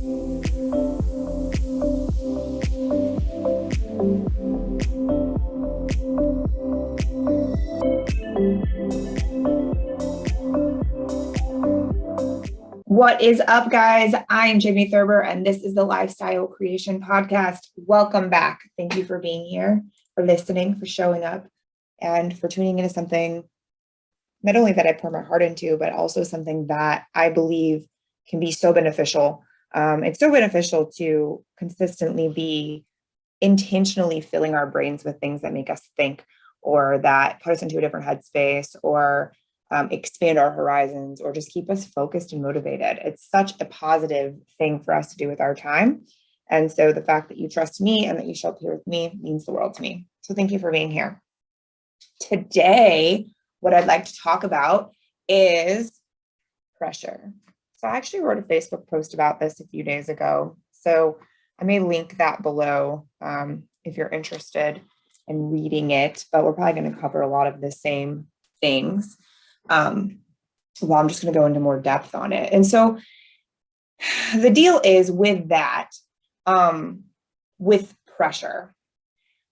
What is up, guys? I'm Jamie Thurber, and this is the Lifestyle Creation Podcast. Welcome back. Thank you for being here, for listening, for showing up, and for tuning into something not only that I pour my heart into, but also something that I believe can be so beneficial. It's so beneficial to consistently be intentionally filling our brains with things that make us think, or that put us into a different headspace, or expand our horizons, or just keep us focused and motivated. It's such a positive thing for us to do with our time. And so the fact that you trust me and that you show up here with me means the world to me. So thank you for being here. Today, what I'd like to talk about is pressure. So I actually wrote a Facebook post about this a few days ago. So I may link that below if you're interested in reading it, but we're probably going to cover a lot of the same things. Well, I'm just going to go into more depth on it. And so the deal is with that, with pressure,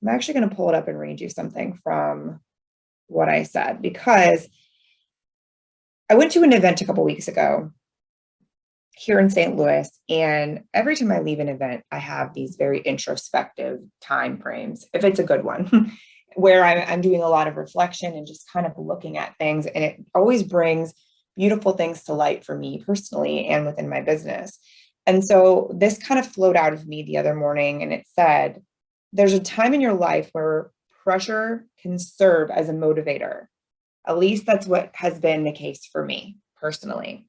I'm actually going to pull it up and read you something from what I said, because I went to an event a couple weeks ago here in St. Louis, and every time I leave an event, I have these very introspective time frames, if it's a good one, where I'm doing a lot of reflection and just kind of looking at things. And it always brings beautiful things to light for me personally and within my business. And so this kind of flowed out of me the other morning, and it said, there's a time in your life where pressure can serve as a motivator. At least that's what has been the case for me personally.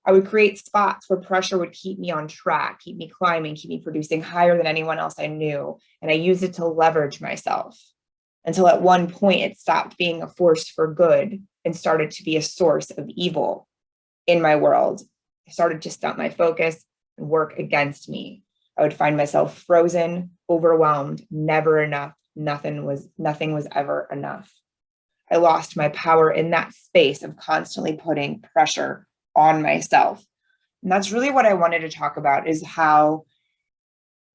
I would create spots where pressure would keep me on track, keep me climbing, keep me producing higher than anyone else I knew. And I used it to leverage myself, until at one point it stopped being a force for good and started to be a source of evil in my world. I started to stunt my focus and work against me. I would find myself frozen, overwhelmed, never enough. Nothing was ever enough. I lost my power in that space of constantly putting pressure on myself. And that's really what I wanted to talk about, is how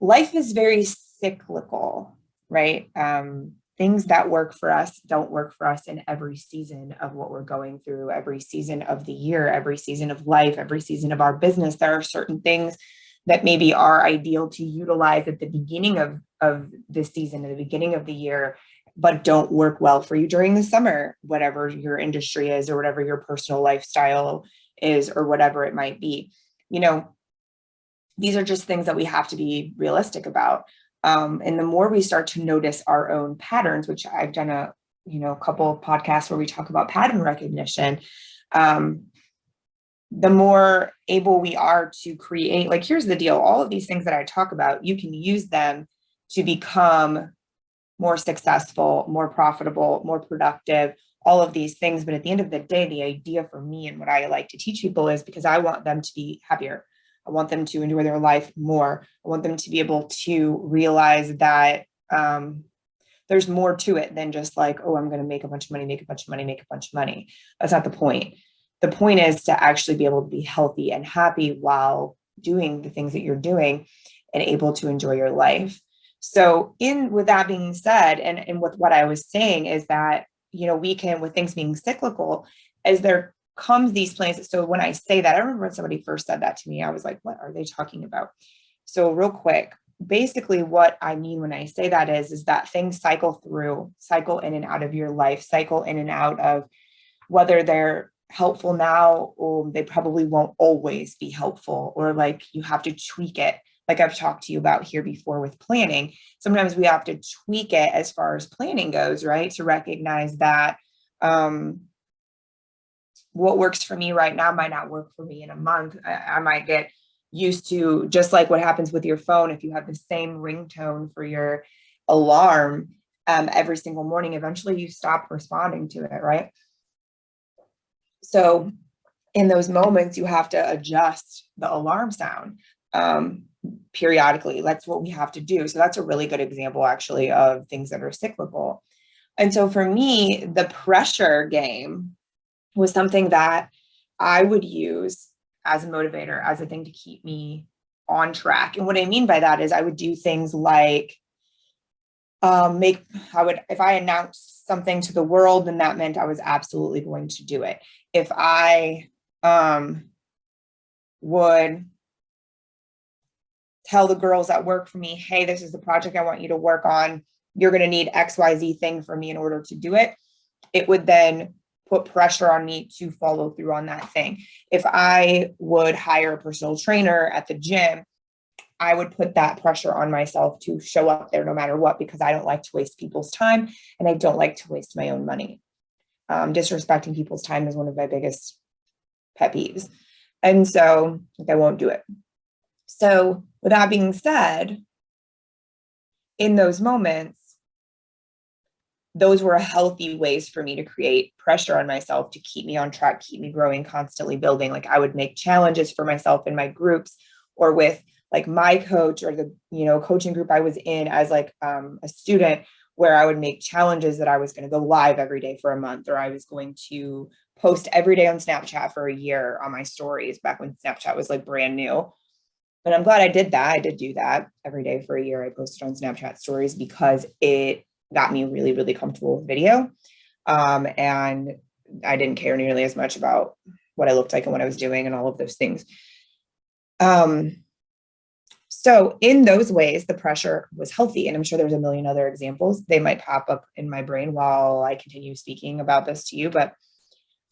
life is very cyclical, right? Things that work for us don't work for us in every season of what we're going through, every season of the year, every season of life, every season of our business. There are certain things that maybe are ideal to utilize at the beginning of this season, at the beginning of the year, but don't work well for you during the summer, whatever your industry is, or whatever your personal lifestyle is, or whatever it might be. You know, these are just things that we have to be realistic about. And the more we start to notice our own patterns, which I've done a couple of podcasts where we talk about pattern recognition, the more able we are to create, like, here's the deal. All of these things that I talk about, you can use them to become more successful, more profitable, more productive, all of these things. But at the end of the day, the idea for me and what I like to teach people is because I want them to be happier. I want them to enjoy their life more. I want them to be able to realize that there's more to it than just like, oh, I'm going to make a bunch of money, make a bunch of money, make a bunch of money. That's not the point. The point is to actually be able to be healthy and happy while doing the things that you're doing and able to enjoy your life. So with that being said, and with what I was saying is that, we can, with things being cyclical, as there comes these places. So when I say that, I remember when somebody first said that to me, I was like, what are they talking about? So real quick, basically what I mean when I say that is that things cycle in and out of your life, cycle in and out of whether they're helpful now, or they probably won't always be helpful, or like you have to tweak it. Like I've talked to you about here before with planning. Sometimes we have to tweak it as far as planning goes, right? To recognize that what works for me right now might not work for me in a month. I might get used to, just like what happens with your phone. If you have the same ringtone for your alarm every single morning, eventually you stop responding to it, right? So in those moments, you have to adjust the alarm sound periodically. That's what we have to do. So that's a really good example, actually, of things that are cyclical. And so for me, the pressure game was something that I would use as a motivator, as a thing to keep me on track. And what I mean by that is I would do things like if I announced something to the world, then that meant I was absolutely going to do it. If I would tell the girls that work for me, hey, this is the project I want you to work on. You're going to need XYZ thing from me in order to do it. It would then put pressure on me to follow through on that thing. If I would hire a personal trainer at the gym, I would put that pressure on myself to show up there no matter what, because I don't like to waste people's time and I don't like to waste my own money. Disrespecting people's time is one of my biggest pet peeves. And so I won't do it. So with that being said, in those moments, those were healthy ways for me to create pressure on myself to keep me on track, keep me growing, constantly building. Like I would make challenges for myself in my groups or with like my coach or the, coaching group I was in as like a student, where I would make challenges that I was going to go live every day for a month, or I was going to post every day on Snapchat for a year on my stories back when Snapchat was like brand new. And I'm glad I did that. I did do that every day for a year. I posted on Snapchat stories because it got me really, really comfortable with video. And I didn't care nearly as much about what I looked like and what I was doing and all of those things. So in those ways, the pressure was healthy. And I'm sure there's a million other examples. They might pop up in my brain while I continue speaking about this to you. But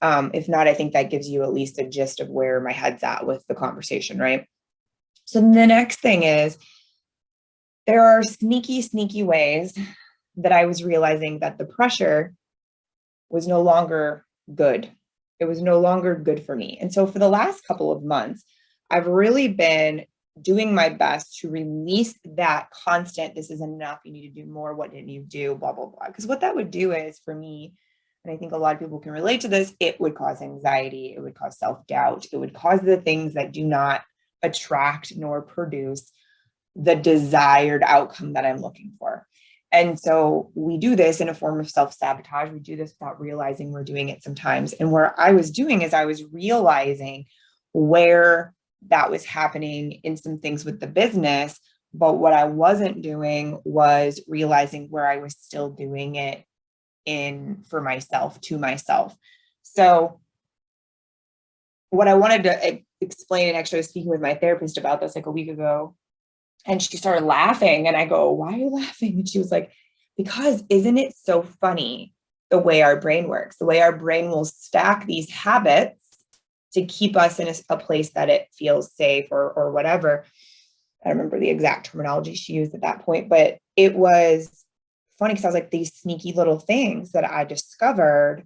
if not, I think that gives you at least a gist of where my head's at with the conversation, right? So the next thing is there are sneaky, sneaky ways that I was realizing that the pressure was no longer good. It was no longer good for me. And so for the last couple of months, I've really been doing my best to release that constant, this is enough, you need to do more, what didn't you do, blah, blah, blah. Because what that would do is for me, and I think a lot of people can relate to this, it would cause anxiety, it would cause self-doubt, it would cause the things that do not attract nor produce the desired outcome that I'm looking for. And so we do this in a form of self-sabotage. We do this without realizing we're doing it sometimes. And where I was doing is I was realizing where that was happening in some things with the business. But what I wasn't doing was realizing where I was still doing it for myself, to myself. So what I wanted to explain, and actually I was speaking with my therapist about this like a week ago, and she started laughing and I go, why are you laughing? And she was like, because isn't it so funny the way our brain works, the way our brain will stack these habits to keep us in a place that it feels safe or whatever. I don't remember the exact terminology she used at that point, but it was funny because I was like, these sneaky little things that I discovered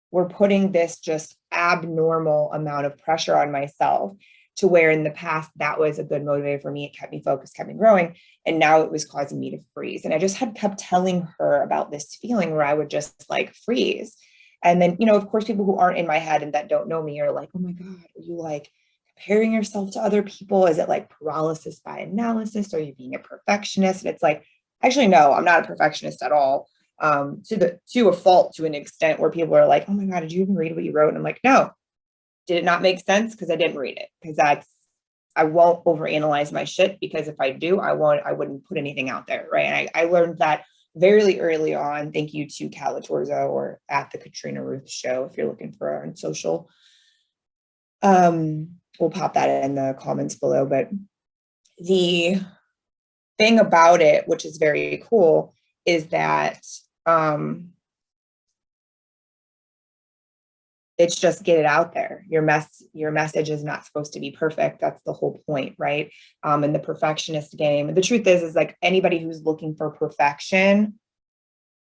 were putting this just abnormal amount of pressure on myself, to where in the past that was a good motivator for me. It kept me focused, kept me growing. And now it was causing me to freeze. And I just had kept telling her about this feeling where I would just like freeze. And then, of course, people who aren't in my head and that don't know me are like, oh my God, are you like comparing yourself to other people? Is it like paralysis by analysis? Are you being a perfectionist? And it's like, actually, no, I'm not a perfectionist at all. To a fault, to an extent where people are like, oh my God, did you even read what you wrote? And I'm like, no. Did it not make sense? Because I didn't read it. Because I won't overanalyze my shit, because if I do, I wouldn't put anything out there, right? And I learned that very early on. Thank you to Kat Latorza or at the Katrina Ruth Show if you're looking for her on social. We'll pop that in the comments below. But the thing about it, which is very cool, is that it's just get it out there. Your message is not supposed to be perfect. That's the whole point, right? In the perfectionist game. The truth is like anybody who's looking for perfection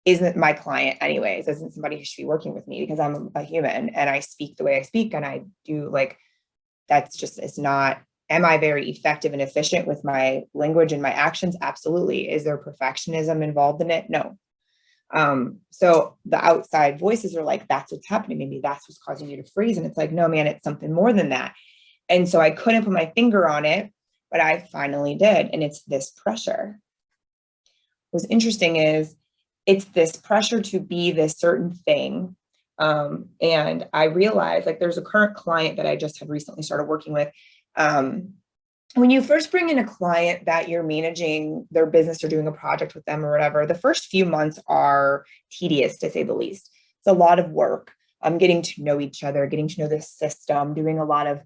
isn't my client anyways, isn't somebody who should be working with me, because I'm a human and I speak the way I speak and I do like, it's not, am I very effective and efficient with my language and my actions? Absolutely. Is there perfectionism involved in it? No. So the outside voices are like, that's what's happening. Maybe that's what's causing you to freeze. And it's like, no, man, it's something more than that. And so I couldn't put my finger on it, but I finally did. And it's this pressure. What's interesting is it's this pressure to be this certain thing. And I realized like there's a current client that I just have recently started working with. when you first bring in a client that you're managing their business or doing a project with them or whatever, the first few months are tedious, to say the least. It's a lot of work. Getting to know each other, getting to know the system, doing a lot of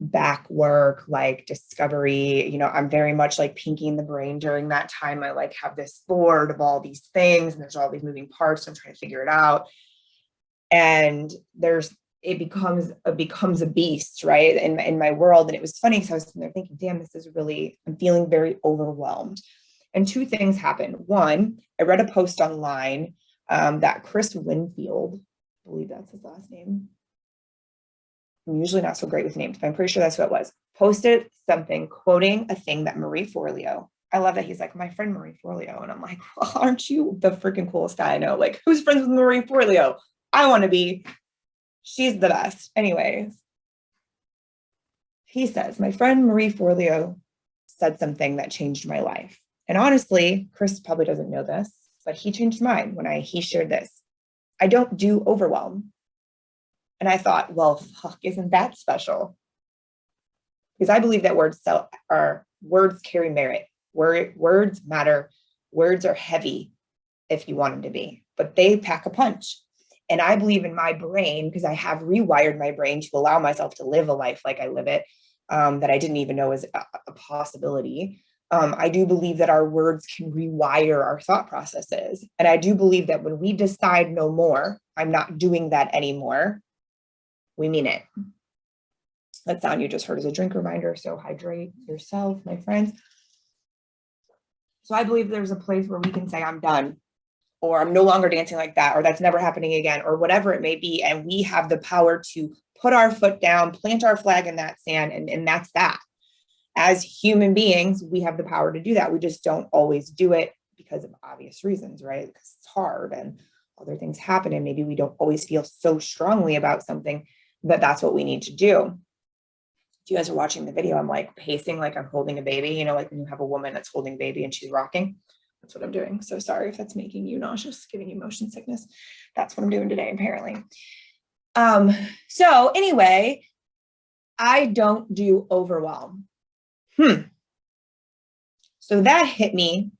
back work, like discovery. I'm very much like pinky in the brain during that time. I like have this board of all these things and there's all these moving parts. So I'm trying to figure it out. And it becomes a beast, right? In my world. And it was funny because I was sitting there thinking, damn, I'm feeling very overwhelmed. And two things happened. One, I read a post online that Chris Winfield, I believe that's his last name. I'm usually not so great with names, but I'm pretty sure that's who it was. Posted something quoting a thing that Marie Forleo. I love that he's like, my friend Marie Forleo. And I'm like, well, aren't you the freaking coolest guy I know? Like, who's friends with Marie Forleo? I want to be. She's the best. Anyways, he says, my friend Marie Forleo said something that changed my life. And honestly, Chris probably doesn't know this, but he changed mine when he shared this. I don't do overwhelm. And I thought, well, fuck, isn't that special? Because I believe that words carry merit. Words matter. Words are heavy if you want them to be, but they pack a punch. And I believe in my brain, because I have rewired my brain to allow myself to live a life like I live it, that I didn't even know was a possibility. I do believe that our words can rewire our thought processes. And I do believe that when we decide no more, I'm not doing that anymore, we mean it. That sound you just heard is a drink reminder. So hydrate yourself, my friends. So I believe there's a place where we can say, I'm done, or I'm no longer dancing like that, or that's never happening again, or whatever it may be. And we have the power to put our foot down, plant our flag in that sand, and that's that. As human beings, we have the power to do that. We just don't always do it because of obvious reasons, right? Because it's hard and other things happen, and maybe we don't always feel so strongly about something that that's what we need to do. If you guys are watching the video, I'm like pacing like I'm holding a baby, like when you have a woman that's holding a baby and she's rocking. That's what I'm doing. So sorry if that's making you nauseous, giving you motion sickness. That's what I'm doing today, apparently. So anyway, I don't do overwhelm. So that hit me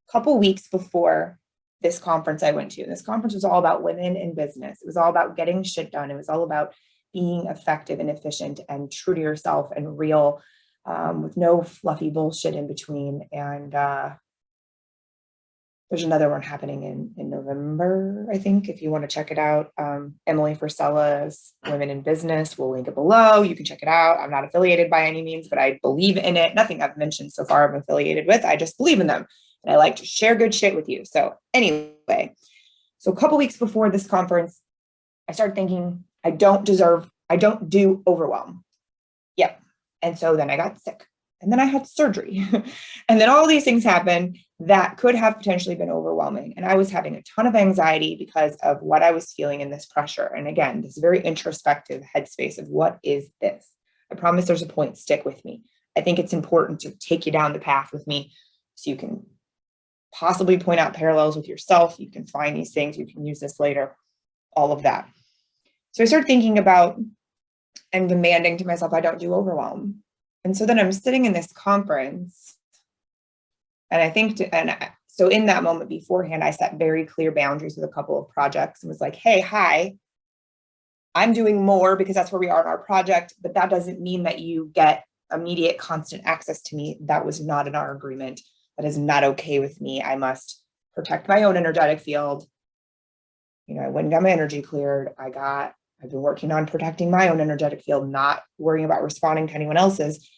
a couple weeks before this conference I went to. This conference was all about women in business. It was all about getting shit done. It was all about being effective and efficient and true to yourself and real, with no fluffy bullshit in between. And there's another one happening in November, I think, if you want to check it out. Emily Frisella's Women in Business. We'll link it below. You can check it out. I'm not affiliated by any means, but I believe in it. Nothing I've mentioned so far I'm affiliated with. I just believe in them. And I like to share good shit with you. So anyway, so a couple weeks before this conference, I started thinking, I don't do overwhelm. Yep. And so then I got sick. And then I had surgery. And then all these things happened that could have potentially been overwhelming. And I was having a ton of anxiety because of what I was feeling in this pressure. And again, this very introspective headspace of what is this? I promise there's a point. Stick with me. I think it's important to take you down the path with me so you can possibly point out parallels with yourself. You can find these things. You can use this later, all of that. So I started thinking about and demanding to myself, I don't do overwhelm. And so then I'm sitting in this conference, and so in that moment beforehand, I set very clear boundaries with a couple of projects and was like, hey, hi, I'm doing more because that's where we are in our project, but that doesn't mean that you get immediate constant access to me. That was not in our agreement. That is not okay with me. I must protect my own energetic field. I went and got my energy cleared. I've been working on protecting my own energetic field, not worrying about responding to anyone else's,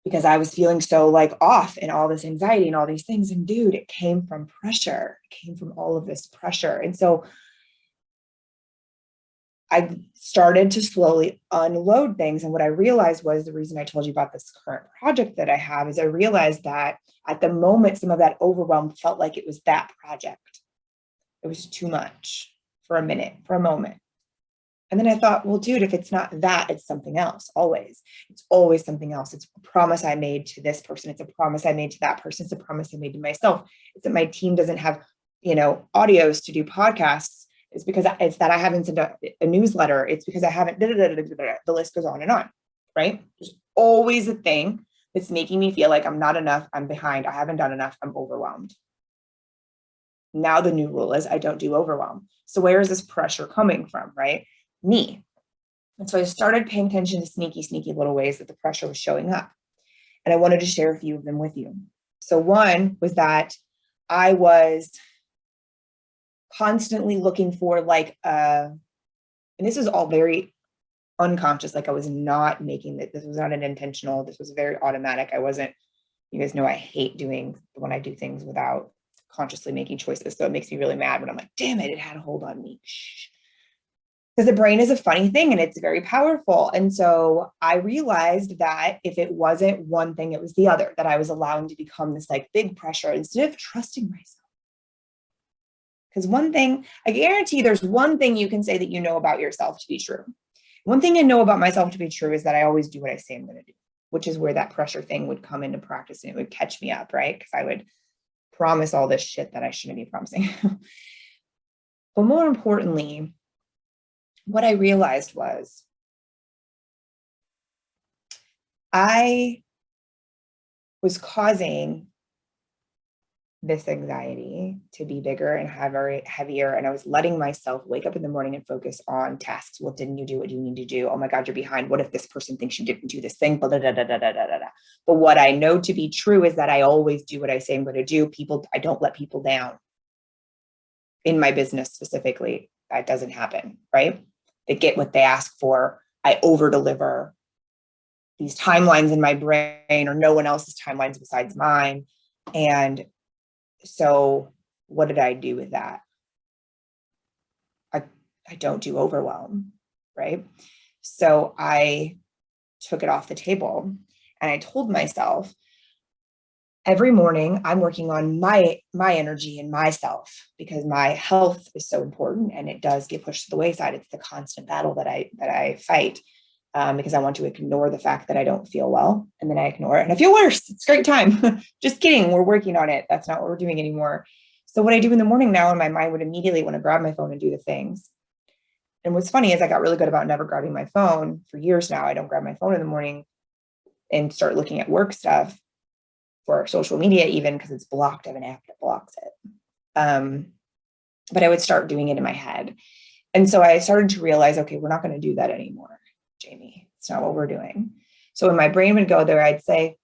because I was feeling so like off and all this anxiety and all these things. And dude, it came from pressure. It came from all of this pressure. And so I started to slowly unload things. And what I realized was the reason I told you about this current project that I have is I realized that at the moment, some of that overwhelm felt like it was that project. It was too much for a minute, for a moment. And then I thought, well, dude, if it's not that, it's something else, always. It's always something else. It's a promise I made to this person. It's a promise I made to that person. It's a promise I made to myself. It's that my team doesn't have, audios to do podcasts. It's because it's that I haven't sent a newsletter. It's because I haven't, the list goes on and on, right? There's always a thing It's making me feel like I'm not enough, I'm behind, I haven't done enough, I'm overwhelmed. Now the new rule is I don't do overwhelm. So where is this pressure coming from, right? Me. And so I started paying attention to sneaky little ways that the pressure was showing up. And I wanted to share a few of them with you. So one was that I was constantly looking for like, and this was all very unconscious. Like I was not making that. This was not an intentional. This was very automatic. I wasn't, you guys know I hate doing when I do things without consciously making choices. So it makes me really mad when I'm like, damn it, it had a hold on me. Because the brain is a funny thing and it's very powerful. And so I realized that if it wasn't one thing, it was the other, that I was allowing to become this like big pressure instead of trusting myself. Because one thing, I guarantee there's one thing you can say that you know about yourself to be true. One thing I know about myself to be true is that I always do what I say I'm going to do, which is where that pressure thing would come into practice and it would catch me up, right? Because I would promise all this shit that I shouldn't be promising. But more importantly, what I realized was I was causing this anxiety to be bigger and heavier. And I was letting myself wake up in the morning and focus on tasks. What didn't you do? What do you need to do? Oh my God, you're behind. What if this person thinks you didn't do this thing? Blah, blah, blah, blah, blah, blah, blah. But what I know to be true is that I always do what I say I'm going to do. I don't let people down. In my business specifically, that doesn't happen, right? They get what they ask for. I over deliver. These timelines in my brain or no one else's timelines besides mine. And so what did I do with that? I don't do overwhelm, right? So I took it off the table and I told myself, every morning I'm working on my energy and myself because my health is so important and it does get pushed to the wayside. It's the constant battle that I fight because I want to ignore the fact that I don't feel well, and then I ignore it and I feel worse. It's a great time. Just kidding. We're working on it. That's not what we're doing anymore. So what I do in the morning now, and my mind would immediately want to grab my phone and do the things. And what's funny is I got really good about never grabbing my phone for years now. I don't grab my phone in the morning and start looking at work stuff for social media, even because it's blocked. I have an app that blocks it. But I would start doing it in my head. And so I started to realize, okay, we're not going to do that anymore, Jamie. It's not what we're doing. So when my brain would go there, I'd say,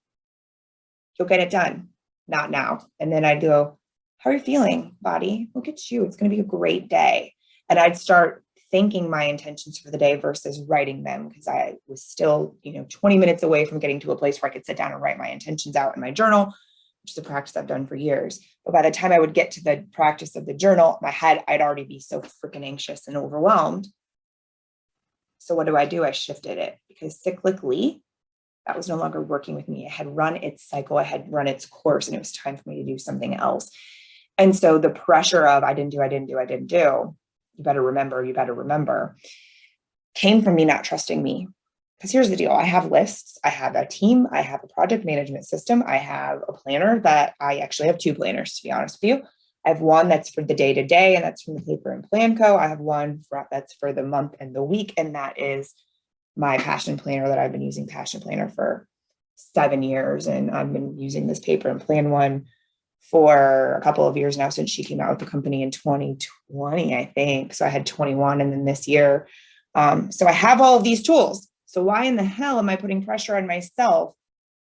you'll get it done. Not now. And then I'd go, how are you feeling, body? Look at you. It's going to be a great day. And I'd start thinking my intentions for the day versus writing them because I was still, 20 minutes away from getting to a place where I could sit down and write my intentions out in my journal, which is a practice I've done for years. But by the time I would get to the practice of the journal, my head, I'd already be so freaking anxious and overwhelmed. So what do? I shifted it because cyclically, that was no longer working with me. It had run its cycle. I had run its course, and it was time for me to do something else. And so the pressure of I didn't do, you better remember, came from me not trusting me. Because here's the deal. I have lists. I have a team. I have a project management system. I have a planner that I actually have two planners, to be honest with you. I have one that's for the day-to-day, and that's from the Paper and Plan Co. I have one that's for the month and the week, and that is my Passion Planner that I've been using Passion Planner for 7 years. And I've been using this Paper and Plan one for a couple of years now since she came out with the company in 2020, I think. So I had 21 and then this year. So I have all of these tools. So why in the hell am I putting pressure on myself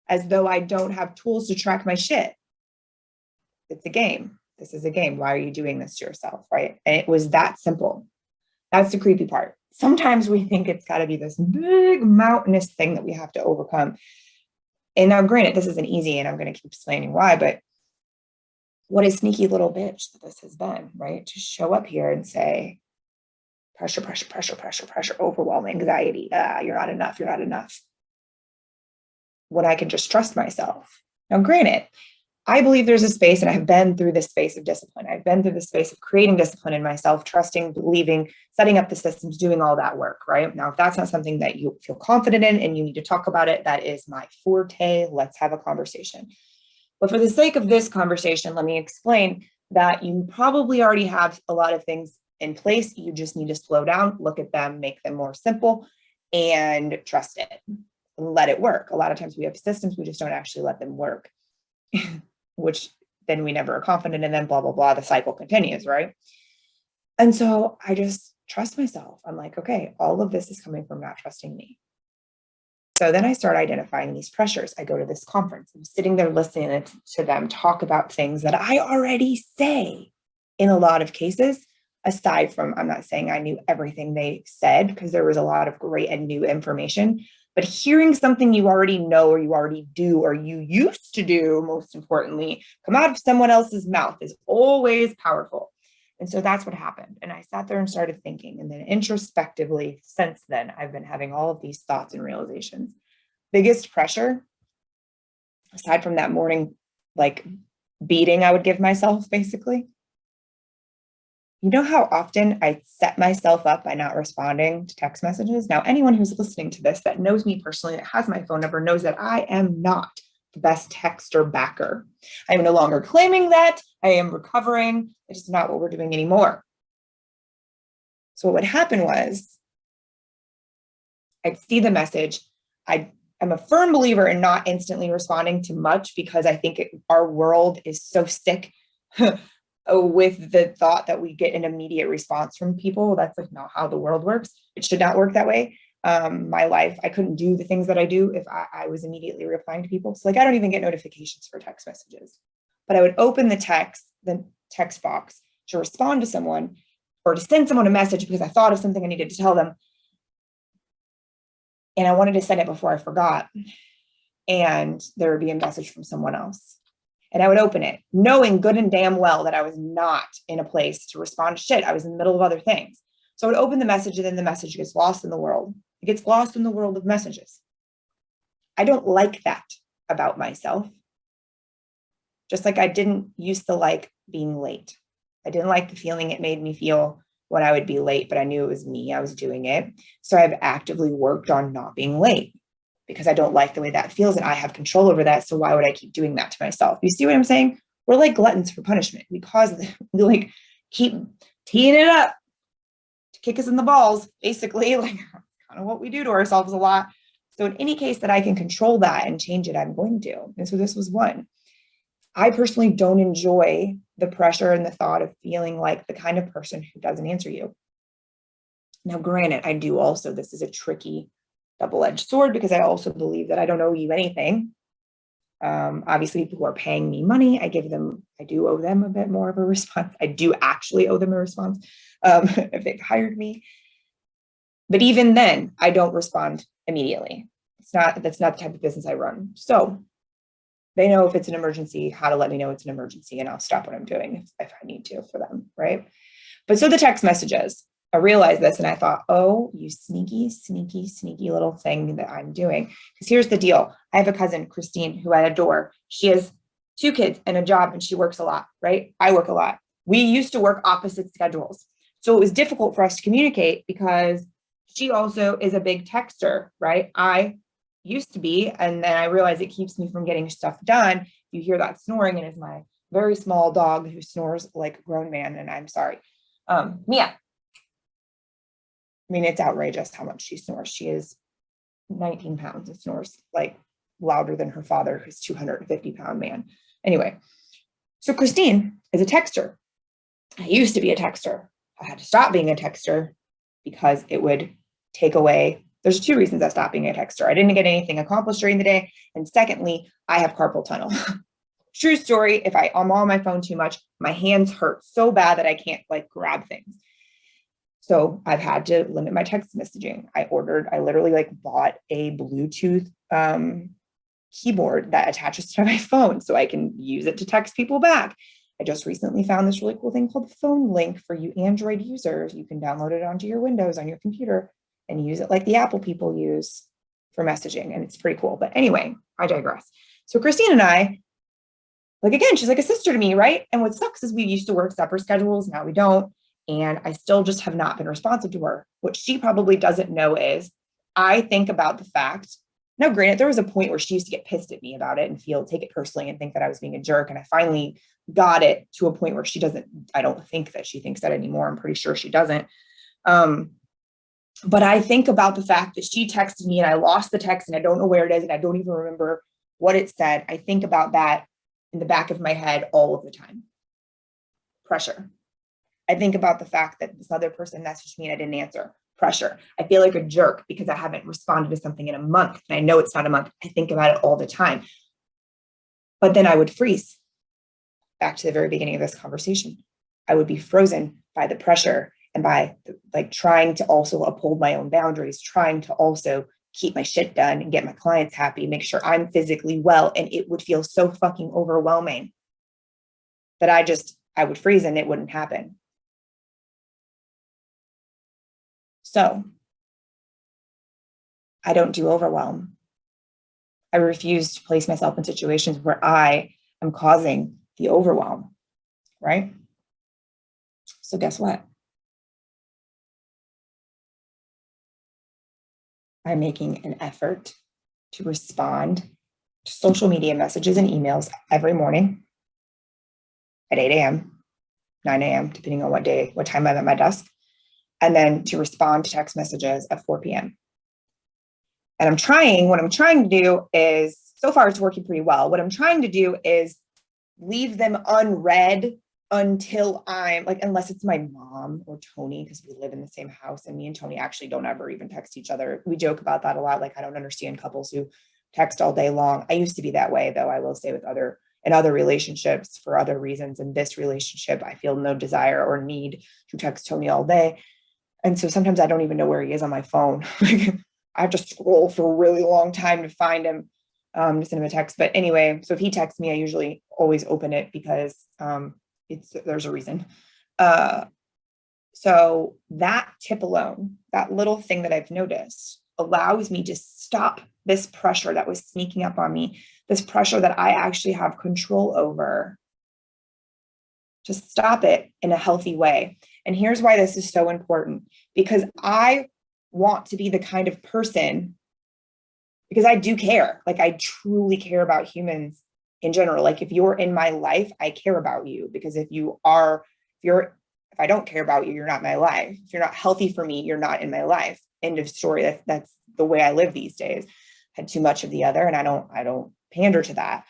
as though I don't have tools to track my shit? It's a game. This is a game. Why are you doing this to yourself, right? And it was that simple. That's the creepy part. Sometimes we think it's got to be this big mountainous thing that we have to overcome. And now granted, this isn't easy and I'm going to keep explaining why, but what a sneaky little bitch that this has been, right? To show up here and say, pressure, overwhelm, anxiety. You're not enough. When I can just trust myself. Now, granted, I believe there's a space, and I've been through this space of discipline. I've been through the space of creating discipline in myself, trusting, believing, setting up the systems, doing all that work, right? Now, if that's not something that you feel confident in and you need to talk about it, that is my forte. Let's have a conversation. But for the sake of this conversation, let me explain that you probably already have a lot of things in place. You just need to slow down, look at them, make them more simple, and trust it. let it work. A lot of times we have systems, we just don't actually let them work, which then we never are confident in them, blah, blah, blah. The cycle continues, right? And so I just trust myself. I'm like, okay, all of this is coming from not trusting me. So then I start identifying these pressures. I go to this conference. I'm sitting there listening to them talk about things that I already say in a lot of cases, aside from, I'm not saying I knew everything they said, because there was a lot of great and new information, but hearing something you already know, or you already do, or you used to do, most importantly, come out of someone else's mouth is always powerful. And so that's what happened. And I sat there and started thinking. And then introspectively, since then, I've been having all of these thoughts and realizations. Biggest pressure, aside from that morning, like beating I would give myself, basically. You know how often I set myself up by not responding to text messages? Now, anyone who's listening to this that knows me personally, that has my phone number, knows that I am not the best texter backer. I am no longer claiming that. I am recovering. It's just not what we're doing anymore. So what would happen was I'd see the message. I'm a firm believer in not instantly responding to much, because I think our world is so sick with the thought that we get an immediate response from people. That's like not how the world works. It should not work that way. My life, I couldn't do the things that I do if I was immediately replying to people. So like, I don't even get notifications for text messages, but I would open the text box to respond to someone, or to send someone a message because I thought of something I needed to tell them. And I wanted to send it before I forgot. And there would be a message from someone else. And I would open it, knowing good and damn well that I was not in a place to respond to shit. I was in the middle of other things. So I would open the message, and then the message gets lost in the world. It gets lost in the world of messages. I don't like that about myself. Just like I didn't used to like being late. I didn't like the feeling it made me feel when I would be late, but I knew it was me. I was doing it. So I've actively worked on not being late, because I don't like the way that feels, and I have control over that. So why would I keep doing that to myself? You see what I'm saying? We're like gluttons for punishment. We like keep teeing it up to kick us in the balls, basically, like kind of what we do to ourselves a lot. So in any case that I can control that and change it, I'm going to. And so this was one. I personally don't enjoy the pressure and the thought of feeling like the kind of person who doesn't answer you. Now, granted, I do also, this is a tricky double-edged sword, because I also believe that I don't owe you anything. Obviously, people who are paying me money, I do owe them a bit more of a response. I do actually owe them a response if they've hired me. But even then, I don't respond immediately. That's not the type of business I run. So they know if it's an emergency, how to let me know it's an emergency, and I'll stop what I'm doing if I need to for them, right? But so the text messages, I realized this and I thought, oh, you sneaky, sneaky, sneaky little thing that I'm doing. Because here's the deal. I have a cousin, Christine, who I adore. She has 2 kids and a job, and she works a lot, right? I work a lot. We used to work opposite schedules. So it was difficult for us to communicate, because she also is a big texter, right? I used to be, and then I realized it keeps me from getting stuff done. You hear that snoring, and it's my very small dog who snores like a grown man, and I'm sorry. Mia. I mean, it's outrageous how much she snores. She is 19 pounds and snores like louder than her father, who's 250-pound man. Anyway, so Christine is a texter. I used to be a texter. I had to stop being a texter because it would take away. There's 2 reasons I stopped being a texter. I didn't get anything accomplished during the day. And secondly, I have carpal tunnel. True story. If I'm on my phone too much, my hands hurt so bad that I can't like grab things. So I've had to limit my text messaging. I literally like bought a Bluetooth keyboard that attaches to my phone so I can use it to text people back. I just recently found this really cool thing called Phone Link for you Android users. You can download it onto your Windows on your computer and use it like the Apple people use for messaging. And it's pretty cool. But anyway, I digress. So Christine and I, like, again, she's like a sister to me, right? And what sucks is we used to work separate schedules. Now we don't. And I still just have not been responsive to her. What she probably doesn't know is I think about the fact, now granted, there was a point where she used to get pissed at me about it and take it personally and think that I was being a jerk. And I finally got it to a point where I don't think that she thinks that anymore. I'm pretty sure she doesn't. But I think about the fact that she texted me and I lost the text and I don't know where it is and I don't even remember what it said. I think about that in the back of my head all of the time. Pressure. I think about the fact that this other person messaged me and I didn't answer. Pressure. I feel like a jerk because I haven't responded to something in a month and I know it's not a month. I think about it all the time. But then I would freeze. Back to the very beginning of this conversation. I would be frozen by the pressure and by like trying to also uphold my own boundaries, trying to also keep my shit done and get my clients happy, make sure I'm physically well. And it would feel so fucking overwhelming that I would freeze and it wouldn't happen. So I don't do overwhelm. I refuse to place myself in situations where I am causing the overwhelm, right? So guess what? I'm making an effort to respond to social media messages and emails every morning at 8 a.m., 9 a.m., depending on what time I'm at my desk, and then to respond to text messages at 4 p.m. And what I'm trying to do is, so far it's working pretty well. What I'm trying to do is leave them unread until I'm like, unless it's my mom or Tony, because we live in the same house and me and Tony actually don't ever even text each other. We joke about that a lot. Like, I don't understand couples who text all day long. I used to be that way, though. I will say in other relationships for other reasons. In this relationship, I feel no desire or need to text Tony all day. And so sometimes I don't even know where he is on my phone. I have to scroll for a really long time to find him, to send him a text. But anyway, so if he texts me, I usually always open it because there's a reason. So that tip alone, that little thing that I've noticed, allows me to stop this pressure that was sneaking up on me, this pressure that I actually have control over. Just stop it in a healthy way. And here's why this is so important, because I want to be the kind of person, because I do care. Like, I truly care about humans in general. Like, if you're in my life, I care about you, because if I don't care about you, you're not in my life. If you're not healthy for me, you're not in my life. End of story. That's the way I live these days. Had too much of the other, and I don't pander to that.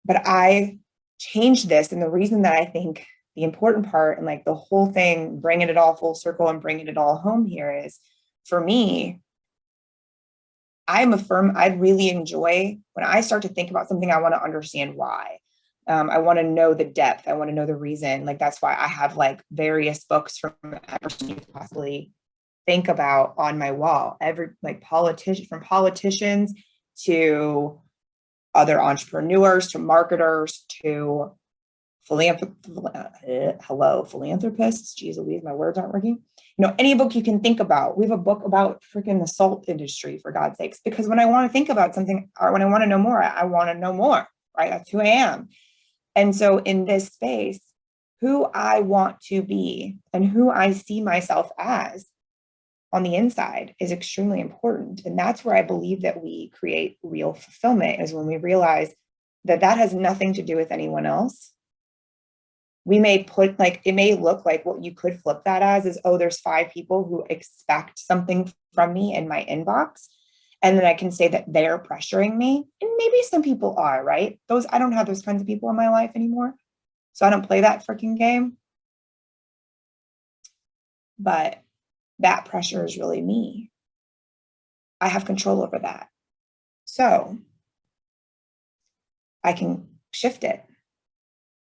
But I changed this. And the reason that I think the important part and like the whole thing, bringing it all full circle and bringing it all home here is, for me, I really enjoy when I start to think about something, I want to understand why. I want to know the depth. I want to know the reason. Like, that's why I have like various books from everything you could possibly think about on my wall. From politicians to other entrepreneurs, to marketers, to philanthropists. Jeez Louise, my words aren't working. Any book you can think about. We have a book about freaking the salt industry, for God's sakes, because when I want to think about something, or when I want to know more, I want to know more, right? That's who I am. And so in this space, who I want to be and who I see myself as on the inside is extremely important. And that's where I believe that we create real fulfillment, is when we realize that has nothing to do with anyone else. We may it may look like what you could flip that as is, oh, there's 5 people who expect something from me in my inbox. And then I can say that they're pressuring me. And maybe some people are, right? I don't have those kinds of people in my life anymore. So I don't play that freaking game. But that pressure is really me. I have control over that. So I can shift it.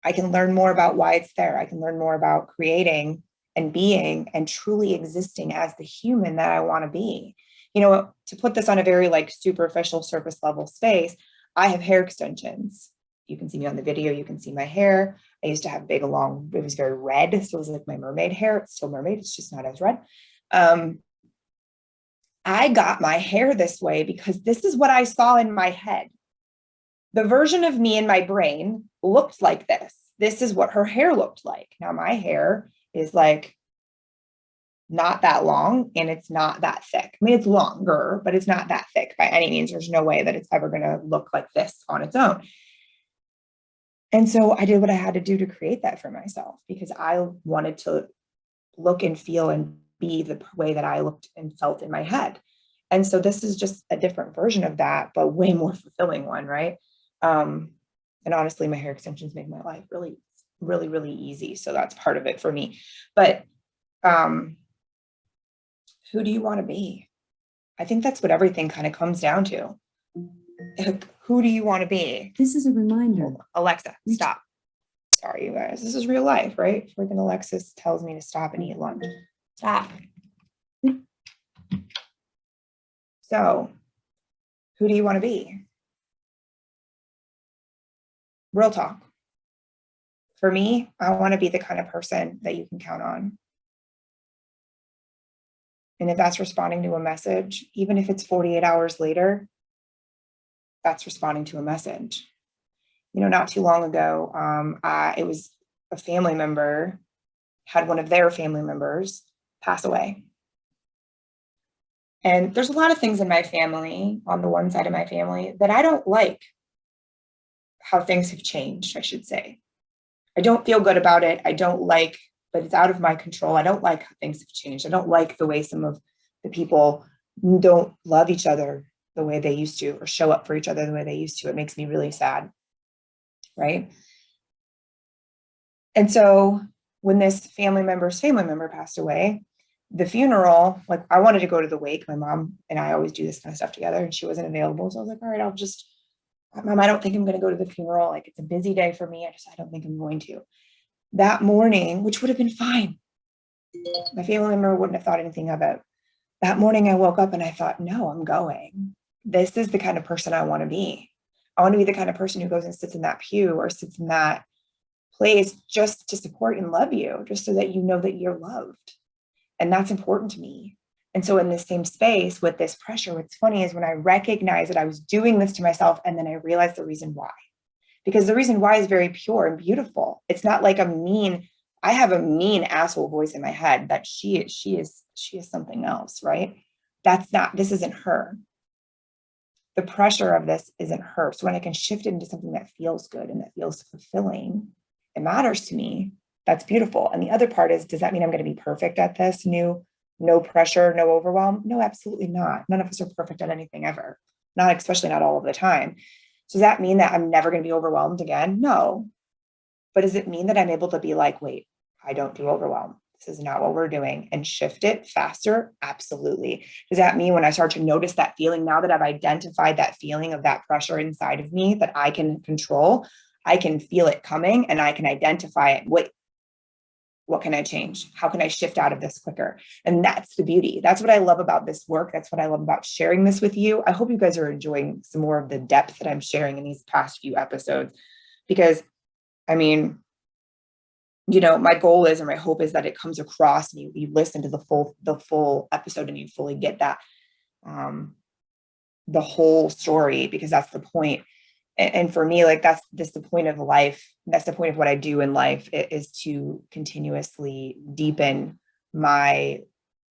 I can learn more about why it's there. I can learn more about creating and being and truly existing as the human that I want to be. To put this on a very like superficial surface level space, I have hair extensions. You can see me on the video. You can see my hair. I used to have big, long, it was very red. So it was like my mermaid hair. It's still mermaid. It's just not as red. I got my hair this way because this is what I saw in my head. The version of me in my brain looked like this. This is what her hair looked like. Now my hair is like not that long and it's not that thick. I mean, it's longer, but it's not that thick by any means. There's no way that it's ever going to look like this on its own. And so I did what I had to do to create that for myself, because I wanted to look and feel and be the way that I looked and felt in my head. And so this is just a different version of that, but way more fulfilling one, right? And honestly, my hair extensions make my life really, really, really easy. So that's part of it for me. But who do you want to be? I think that's what everything kind of comes down to. Who do you want to be? This is a reminder. Alexa, stop. Sorry, you guys. This is real life, right? Freaking Alexis tells me to stop and eat lunch. Stop. So, who do you want to be? Real talk. For me, I want to be the kind of person that you can count on. And if that's responding to a message, even if it's 48 hours later, that's responding to a message. You know, not too long ago, it was a family member, had one of their family members pass away. And there's a lot of things in my family, on the one side of my family, that I don't like how things have changed, I should say. I don't feel good about it. I don't like, but it's out of my control. I don't like how things have changed. I don't like the way some of the people don't love each other the way they used to, or show up for each other the way they used to. It makes me really sad, right? And so when this family member passed away, the funeral, like I wanted to go to the wake. My mom and I always do this kind of stuff together, and she wasn't available. So I was like, all right, Mom, I don't think I'm going to go to the funeral. Like, it's a busy day for me. I don't think I'm going to. That morning, which would have been fine, my family member wouldn't have thought anything of it. That morning I woke up and I thought, no, I'm going. This is the kind of person I want to be. I want to be the kind of person who goes and sits in that pew or sits in that place just to support and love you, just so that you know that you're loved. And that's important to me. And so in this same space with this pressure, what's funny is when I recognize that I was doing this to myself, and then I realized the reason why. Because the reason why is very pure and beautiful. It's not like I have a mean asshole voice in my head that she is something else, right? This isn't her. The pressure of this isn't her. So when I can shift it into something that feels good and that feels fulfilling, it matters to me. That's beautiful. And the other part is, does that mean I'm going to be perfect at this? No pressure, no overwhelm? No, absolutely not. None of us are perfect at anything ever. Especially not all of the time. So does that mean that I'm never going to be overwhelmed again? No. But does it mean that I'm able to be like, wait, I don't do overwhelm. This is not what we're doing, and shift it faster? Absolutely. Does that mean when I start to notice that feeling, now that I've identified that feeling of that pressure inside of me that I can control, I can feel it coming and I can identify it. What can I change? How can I shift out of this quicker? And that's the beauty. That's what I love about this work. That's what I love about sharing this with you. I hope you guys are enjoying some more of the depth that I'm sharing in these past few episodes, because my goal is, and my hope is that it comes across and you listen to the full episode and you fully get that, the whole story, because that's the point. And for me, like that's the point of life. That's the point of what I do in life, is to continuously deepen my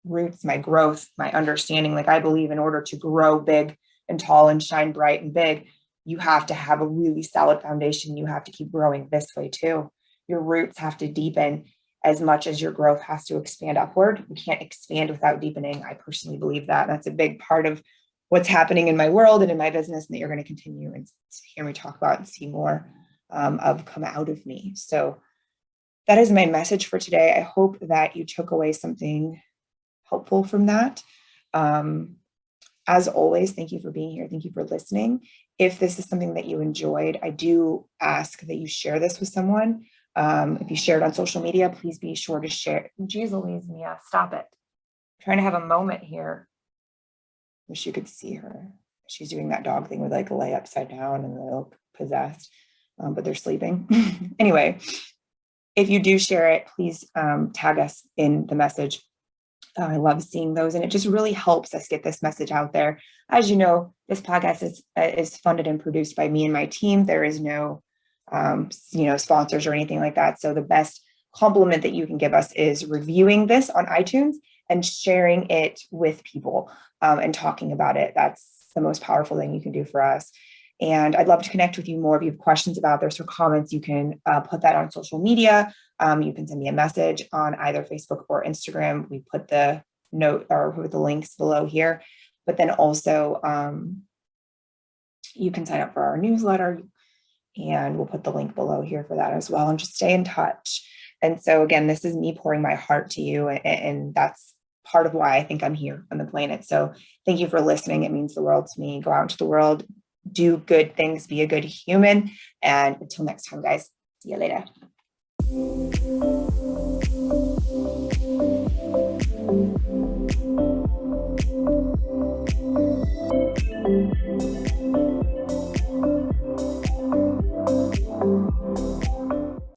roots, my growth, my understanding. Like I believe in order to grow big and tall and shine bright and big, you have to have a really solid foundation. You have to keep growing this way too. Your roots have to deepen as much as your growth has to expand upward. We can't expand without deepening. I personally believe that. That's a big part of what's happening in my world and in my business, and that you're going to continue and hear me talk about and see more of come out of me. So that is my message for today. I hope that you took away something helpful from that. As always, thank you for being here. Thank you for listening. If this is something that you enjoyed, I do ask that you share this with someone. If you share it on social media, please be sure to share. Geez Louise, Mia, stop it. I'm trying to have a moment here. Wish you could see her. She's doing that dog thing with like lay upside down and they look possessed, but they're sleeping. Anyway, if you do share it, please tag us in the message. I love seeing those, and it just really helps us get this message out there. As you know, this podcast is funded and produced by me and my team. There is no sponsors or anything like that. So the best compliment that you can give us is reviewing this on iTunes and sharing it with people and talking about it. That's the most powerful thing you can do for us. And I'd love to connect with you more. If you have questions about this or comments, you can put that on social media. You can send me a message on either Facebook or Instagram. We put the note or put the links below here. But then also, you can sign up for our newsletter, and we'll put the link below here for that as well, and just stay in touch. And so again, this is me pouring my heart to you, and that's part of why I think I'm here on the planet. So thank you for listening. It means the world to me. Go out into the world, do good things, be a good human. And until next time, guys, see you later.